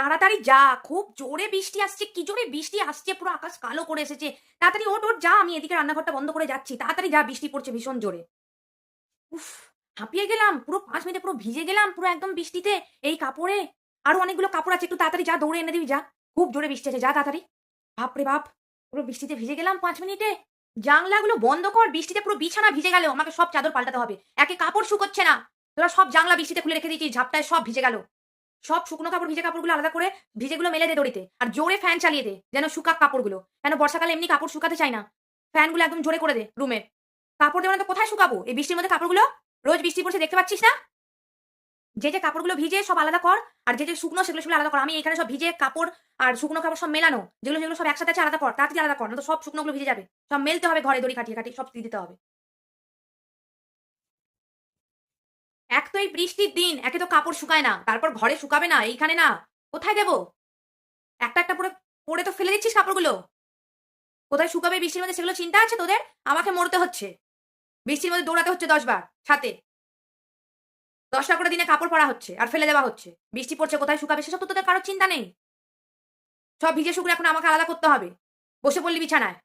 তাড়াতাড়ি যা, খুব জোরে বৃষ্টি আসছে, কি জোরে বৃষ্টি আসছে, পুরো আকাশ কালো করে এসেছে। তাড়াতাড়ি ওঠ, ওঠ যা, আমি এদিকে রান্নাঘরটা বন্ধ করে যাচ্ছি। তাড়াতাড়ি যা, বৃষ্টি পড়ছে ভীষণ জোরে। উফ! হাঁপিয়ে গেলাম। পুরো ৫ মিনিটে পুরো ভিজে গেলাম পুরো একদম বৃষ্টিতে, এই কাপড়ে। আরো অনেকগুলো কাপড় আছে, একটু তাড়াতাড়ি যা, দৌড়ে এনে দিবি যা। খুব জোরে বৃষ্টি আছে, যা তাড়াতাড়ি। বাপরে বাপ! পুরো বৃষ্টিতে ভিজে গেলাম ৫ মিনিটে। জানলাগুলো বন্ধ কর, বৃষ্টিতে পুরো বিছানা ভিজে গেল। আমাকে সব চাদর পাল্টাতে হবে। একে কাপড় শুকোচ্ছে না। তোরা সব জানলা বৃষ্টিতে খুলে রেখে দিয়েছিস, ঝাপটায় সব ভিজে গেল। সব শুকনো কাপড়, ভিজে কাপড়গুলো আলাদা করে ভিজেগুলো মেলে দে দড়িতে। আর জোরে ফ্যান চালিয়ে দে, যেন শুকাক কাপড়গুলো। কেন বর্ষাকালে এমনি কাপড় শুকাতে চাই না। ফ্যানগুলো একদম জোরে করে দে রুমের। কাপড় দেবো না তো কোথায় শুকাবো? এই বৃষ্টির মধ্যে কাপড়গুলো? রোজ বৃষ্টি পড়ছে দেখতে পাচ্ছিস না? যে কাপড়গুলো ভিজে সব আলাদা কর, আর যে শুকনো সেগুলো আলাদা কর। আমি এখানে সব ভিজে কাপড় আর শুকনো কাপড় সব মেলানো। যেগুলো সব একসাথে আছে আলাদা কর। তাড়াতাড়ি আলাদা কর। না তো সব শুকনোগুলো ভিজে যাবে। সব মেলতে হবে ঘরে দড়ি কাটিয়ে, কাটিয়ে সব দিতে হবে। এক তো এই বৃষ্টির দিন, একে তো কাপড় শুকায় না। তারপর ঘরে শুকাবে না, এইখানে না। কোথায় দেবো? একটা পরে পরে তো ফেলে দিচ্ছিস কাপড়গুলো। কোথায় শুকাবে বৃষ্টির মধ্যে সেগুলো চিন্তা আছে তোদের? আমাকে মরতে হচ্ছে। বৃষ্টির মধ্যে দৌড়াতে হচ্ছে ১০ বার ছাতে। ১০ টা করে দিনে কাপড় পরা হচ্ছে আর ফেলে দেওয়া হচ্ছে। বৃষ্টি পড়ছে কোথায় শুকাবে সেসব তো তোদের কারোর চিন্তা নেই। সব ভিজে শুকনো এখন আমাকে আলাদা করতে হবে। বসে পড়লি বিছানায়।